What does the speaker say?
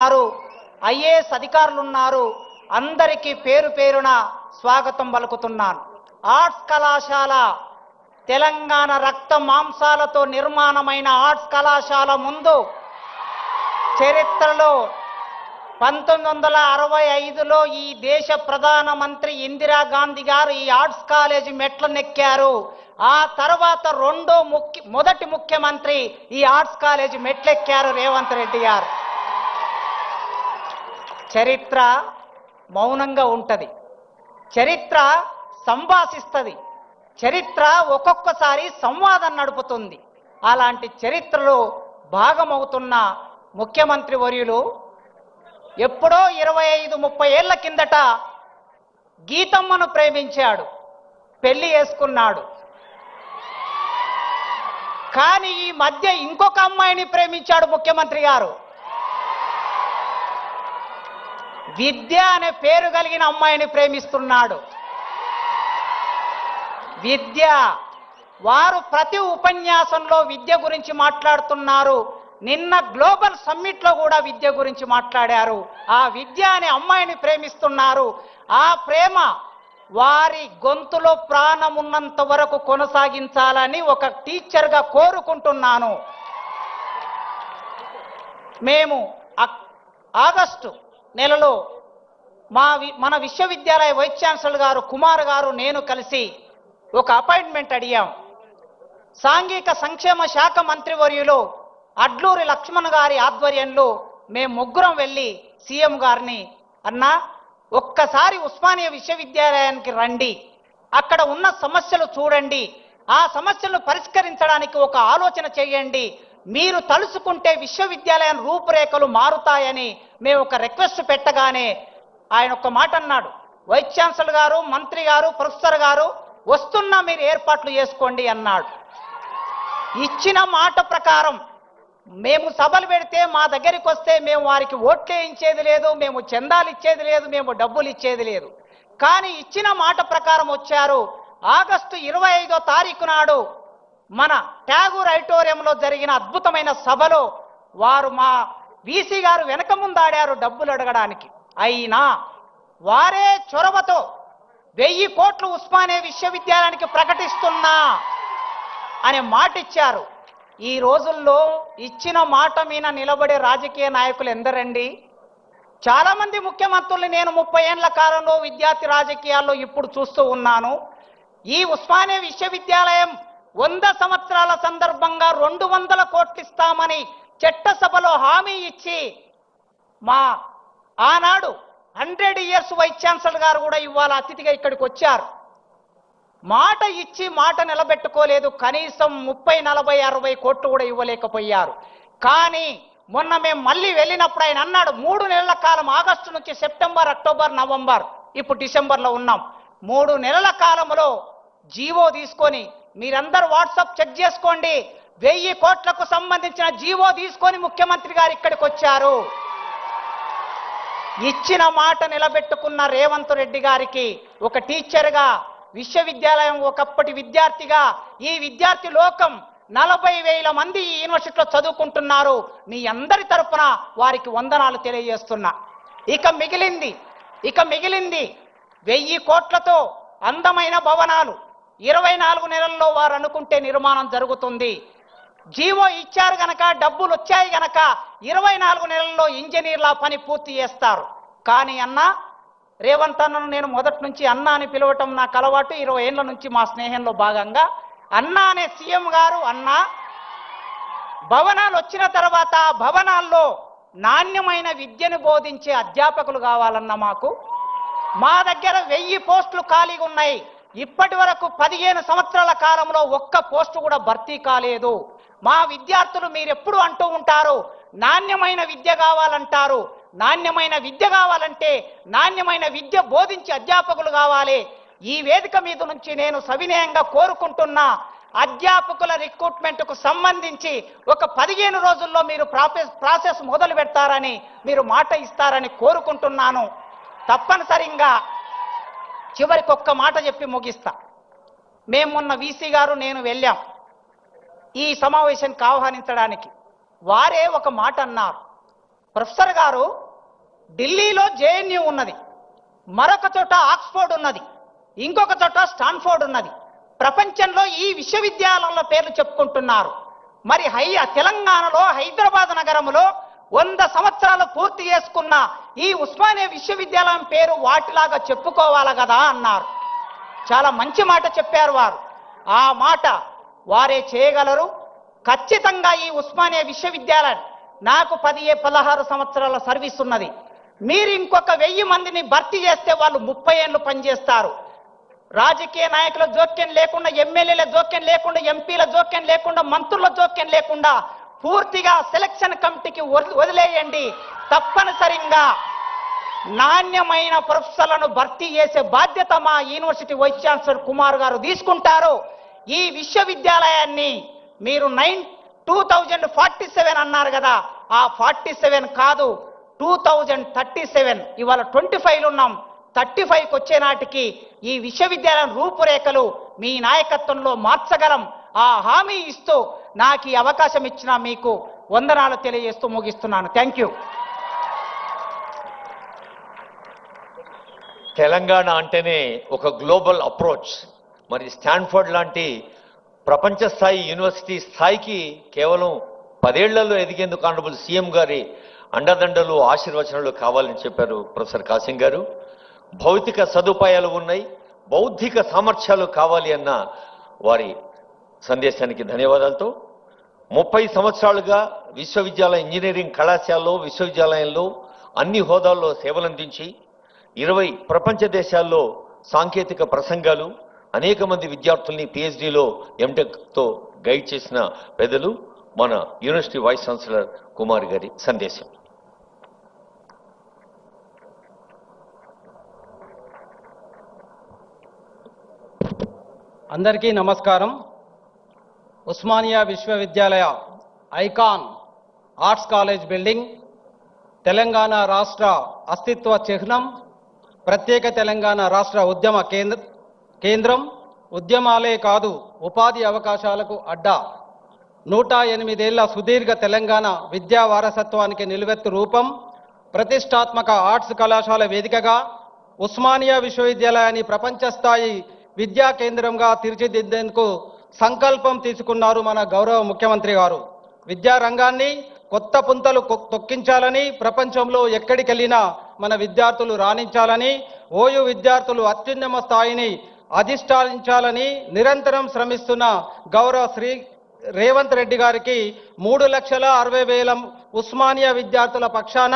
IAS అధికారులు ఉన్నారు. అందరికీ పేరు పేరున స్వాగతం పలుకుతున్నాను. ఆర్ట్స్ కళాశాల తెలంగాణ రక్త మాంసాలతో నిర్మాణమైన ఆర్ట్స్ కళాశాల ముందు చరిత్రలో 1965లో ఈ దేశ ప్రధానమంత్రి ఇందిరాగాంధీ గారు ఈ ఆర్ట్స్ కాలేజీ మెట్లనెక్కారు. ఆ తర్వాత మొదటి ముఖ్యమంత్రి ఈ ఆర్ట్స్ కాలేజీ మెట్లెక్కారు రేవంత్ రెడ్డి గారు. చరిత్ర మౌనంగా ఉంటది, చరిత్ర సంభాషిస్తుంది, చరిత్ర ఒక్కొక్కసారి సంవాదం నడుపుతుంది. అలాంటి చరిత్రలో భాగమవుతున్న ముఖ్యమంత్రి వర్యులు ఎప్పుడో 25-30 ఏళ్ల కిందట గీతమ్మను ప్రేమించాడు, పెళ్లి చేసుకున్నాడు. కానీ ఈ మధ్య ఇంకొక అమ్మాయిని ప్రేమించాడు ముఖ్యమంత్రి గారు. విద్య అనే పేరు కలిగిన అమ్మాయిని ప్రేమిస్తున్నాడు. విద్య, వారు ప్రతి ఉపన్యాసంలో విద్య గురించి మాట్లాడుతున్నారు. నిన్న గ్లోబల్ సమ్మిట్ లో కూడా విద్య గురించి మాట్లాడారు. ఆ విద్య అనే అమ్మాయిని ప్రేమిస్తున్నారు. ఆ ప్రేమ వారి గొంతులో ప్రాణం ఉన్నంత వరకు కొనసాగించాలని ఒక టీచర్గా కోరుకుంటున్నాను. మేము ఆగస్టు నెలలో మన విశ్వవిద్యాలయ వైస్ ఛాన్సలర్ గారు కుమార్ గారు నేను కలిసి ఒక అపాయింట్మెంట్ అడిగాం. సాంఘిక సంక్షేమ శాఖ మంత్రివర్యులు అడ్లూరి లక్ష్మణ్ గారి ఆధ్వర్యంలో మేము ముగ్గురం వెళ్ళి సీఎం గారిని, అన్నా ఒక్కసారి ఉస్మానియా విశ్వవిద్యాలయానికి రండి, అక్కడ ఉన్న సమస్యలు చూడండి, ఆ సమస్యలను పరిష్కరించడానికి ఒక ఆలోచన చేయండి, మీరు తలుచుకుంటే విశ్వవిద్యాలయం రూపురేఖలు మారుతాయని మేము ఒక రిక్వెస్ట్ పెట్టగానే ఆయన ఒక్క మాట అన్నాడు, వైస్ ఛాన్సలర్ గారు, మంత్రి గారు, ప్రొఫెసర్ గారు వస్తున్నా, మీరు ఏర్పాట్లు చేసుకోండి అన్నాడు. ఇచ్చిన మాట ప్రకారం మేము సభలు పెడితే మా దగ్గరికి వస్తే మేము వారికి ఓట్లు వేయించేది లేదు, మేము చందాలు ఇచ్చేది లేదు, మేము డబ్బులు ఇచ్చేది లేదు. కానీ ఇచ్చిన మాట ప్రకారం వచ్చారు. ఆగస్టు 25వ తారీఖు నాడు మన ట్యాగూర్ ఆడిటోరియంలో జరిగిన అద్భుతమైన సభలో వారు మా వీసీ గారు వెనక ముందాడారు డబ్బులు అడగడానికి. అయినా వారే చొరవతో 1000 కోట్లు ఉస్మానియా విశ్వవిద్యాలయానికి ప్రకటిస్తున్నా అనే మాట ఇచ్చారు. ఈ రోజుల్లో ఇచ్చిన మాట మీద నిలబడే రాజకీయ నాయకులు ఎందరండి? చాలా మంది ముఖ్యమంత్రులు నేను 30 ఏళ్ల కాలంలో విద్యార్థి రాజకీయాల్లో ఇప్పుడు చూస్తూ ఉన్నాను. ఈ ఉస్మానియా విశ్వవిద్యాలయం 100 సంవత్సరాల సందర్భంగా 200 కోట్లు ఇస్తామని చట్టసభలో హామీ ఇచ్చి మా ఆనాడు 100 ఇయర్స్ వైస్ ఛాన్సలర్ గారు కూడా ఇవాళ అతిథిగా ఇక్కడికి వచ్చారు. మాట ఇచ్చి మాట నిలబెట్టుకోలేదు. కనీసం 30, 40, 60 కోట్లు కూడా ఇవ్వలేకపోయారు. కానీ మొన్న మేము మళ్ళీ వెళ్ళినప్పుడు ఆయన అన్నాడు, 3 నెలల కాలం, ఆగస్టు నుంచి సెప్టెంబర్, అక్టోబర్, నవంబర్, ఇప్పుడు డిసెంబర్లో ఉన్నాం, 3 నెలల కాలంలో జీవో తీసుకొని, మీరందరూ వాట్సాప్ చెక్ చేసుకోండి, 1000 కోట్లకు సంబంధించిన జీవో తీసుకొని ముఖ్యమంత్రి గారు ఇక్కడికి వచ్చారు. ఇచ్చిన మాట నిలబెట్టుకున్న రేవంత్ రెడ్డి గారికి ఒక టీచర్గా, విశ్వవిద్యాలయం ఒకప్పటి విద్యార్థిగా, ఈ విద్యార్థి లోకం 40,000 మంది ఈ యూనివర్సిటీలో చదువుకుంటున్నారు. మీ అందరి తరపున వారికి వందనాలు తెలియజేస్తున్నా. ఇక మిగిలింది 1000 కోట్లతో అందమైన భవనాలు 24 నెలల్లో వారు అనుకుంటే నిర్మాణం జరుగుతుంది. జీవో ఇచ్చారు గనక, డబ్బులు వచ్చాయి గనక 24 నెలల్లో ఇంజనీర్ల పని పూర్తి చేస్తారు. కానీ అన్న రేవంత్ అన్నను నేను మొదటి నుంచి అన్న అని పిలవటం నాకు అలవాటు. 20 ఏళ్ల నుంచి మా స్నేహంలో భాగంగా అన్న అనే సీఎం గారు, అన్న భవనాలు వచ్చిన తర్వాత భవనాల్లో నాణ్యమైన విద్యను బోధించే అధ్యాపకులు కావాలన్న మాకు. మా దగ్గర 1000 పోస్టులు ఖాళీగా ఉన్నాయి. ఇప్పటి వరకు 15 సంవత్సరాల కాలంలో ఒక్క పోస్టు కూడా భర్తీ కాలేదు. మా విద్యార్థులు మీరెప్పుడు అంటూ ఉంటారు, నాణ్యమైన విద్య కావాలంటారు. నాణ్యమైన విద్య కావాలంటే నాణ్యమైన విద్య బోధించే అధ్యాపకులు కావాలి. ఈ వేదిక మీద నుంచి నేను సవినయంగా కోరుకుంటున్నా, అధ్యాపకుల రిక్రూట్మెంట్కు సంబంధించి ఒక 15 రోజుల్లో మీరు ప్రాసెస్ మొదలు పెడతారని, మీరు మాట ఇస్తారని కోరుకుంటున్నాను. తప్పనిసరిగా చివరికి ఒక్క మాట చెప్పి ముగిస్తా. మేము మొన్న వీసీ గారు నేను వెళ్ళాం ఈ సమావేశానికి ఆహ్వానించడానికి. వారే ఒక మాట అన్నారు, ప్రొఫెసర్ గారు, ఢిల్లీలో జేఎన్యూ ఉన్నది, మరొక చోట ఆక్స్ఫోర్డ్ ఉన్నది, ఇంకొక చోట స్టాన్ఫోర్డ్ ఉన్నది. ప్రపంచంలో ఈ విశ్వవిద్యాలయాల పేర్లు చెప్పుకుంటున్నారు. మరి తెలంగాణలో హైదరాబాద్ నగరంలో 100 సంవత్సరాలు పూర్తి చేసుకున్న ఈ ఉస్మానియా విశ్వవిద్యాలయం పేరు వాటిలాగా చెప్పుకోవాలి కదా అన్నారు. చాలా మంచి మాట చెప్పారు వారు. ఆ మాట వారే చేయగలరు. ఖచ్చితంగా ఈ ఉస్మానియా విశ్వవిద్యాలయం నాకు 16 సంవత్సరాల సర్వీస్ ఉన్నది. మీరు ఇంకొక 1000 మందిని భర్తీ చేస్తే వాళ్ళు 30 ఏళ్ళు పనిచేస్తారు. రాజకీయ నాయకుల జోక్యం లేకుండా, ఎమ్మెల్యేల జోక్యం లేకుండా, ఎంపీల జోక్యం లేకుండా, మంత్రుల జోక్యం లేకుండా పూర్తిగా సెలక్షన్ కమిటీకి వదిలేయండి. తప్పనిసరిగా నాణ్యమైన ప్రొఫెసర్లను భర్తీ చేసే బాధ్యత మా యూనివర్సిటీ వైస్ ఛాన్సలర్ కుమార్ గారు తీసుకుంటారు. ఈ విశ్వవిద్యాలయాన్ని మీరు 2047 అన్నారు కదా, ఆ 47 కాదు 2037. ఇవాళ 25లో ఉన్నాం. 35కి వచ్చే నాటికి ఈ విశ్వవిద్యాలయం రూపురేఖలు మీ నాయకత్వంలో మార్చగలం. ఆ హామీ ఇస్తూ నాకు ఈ అవకాశం ఇచ్చిన మీకు వందనాలు తెలియజేస్తూ ముగిస్తున్నాను. Thank you. తెలంగాణ అంటేనే ఒక గ్లోబల్ అప్రోచ్. మరి స్టాన్ఫోర్డ్ లాంటి ప్రపంచ స్థాయి యూనివర్సిటీ స్థాయికి కేవలం 10 ఏళ్లలో ఎదిగేందుకు ఆనరబుల్ సీఎం గారి అండదండలు, ఆశీర్వచనాలు కావాలని చెప్పారు ప్రొఫెసర్ కాసిం గారు. భౌతిక సదుపాయాలు ఉన్నాయి, బౌద్ధిక సామర్థ్యాలు కావాలి అన్న వారి సందేశానికి ధన్యవాదాలతో 30 సంవత్సరాలుగా విశ్వవిద్యాలయ ఇంజనీరింగ్ కళాశాలలో, విశ్వవిద్యాలయంలో అన్ని హోదాల్లో సేవలందించి 20 ప్రపంచ దేశాల్లో సాంకేతిక ప్రసంగాలు, అనేక మంది విద్యార్థుల్ని పిహెచ్డిలో ఎంటెక్తో గైడ్ చేసిన పెద్దలు మన యూనివర్సిటీ వైస్ ఛాన్సలర్ కుమార్ గారి సందేశం. అందరికీ నమస్కారం. ఉస్మానియా విశ్వవిద్యాలయ icon arts college building Telangana రాష్ట్ర అస్తిత్వ చిహ్నం, ప్రత్యేక తెలంగాణ రాష్ట్ర ఉద్యమ కేంద్రం, ఉద్యమాలే కాదు ఉపాధి అవకాశాలకు అడ్డా, 108 ఏళ్ల సుదీర్ఘ తెలంగాణ విద్యా వారసత్వానికి నిలువెత్తు రూపం, ప్రతిష్టాత్మక ఆర్ట్స్ కళాశాల వేదికగా ఉస్మానియా విశ్వవిద్యాలయాన్ని ప్రపంచ స్థాయి విద్యా కేంద్రంగా తీర్చిదిద్దేందుకు సంకల్పం తీసుకున్నారు మన గౌరవ ముఖ్యమంత్రి గారు. విద్యా రంగాన్ని కొత్త పుంతలు తొక్కించాలని, ప్రపంచంలో ఎక్కడికెళ్ళినా మన విద్యార్థులు రాణించాలని, ఓయూ విద్యార్థులు అత్యున్నత స్థాయిని అధిష్ఠించాలని నిరంతరం శ్రమిస్తున్న గౌరవ శ్రీ రేవంత్ రెడ్డి గారికి 3,60,000 ఉస్మానియా విద్యార్థుల పక్షాన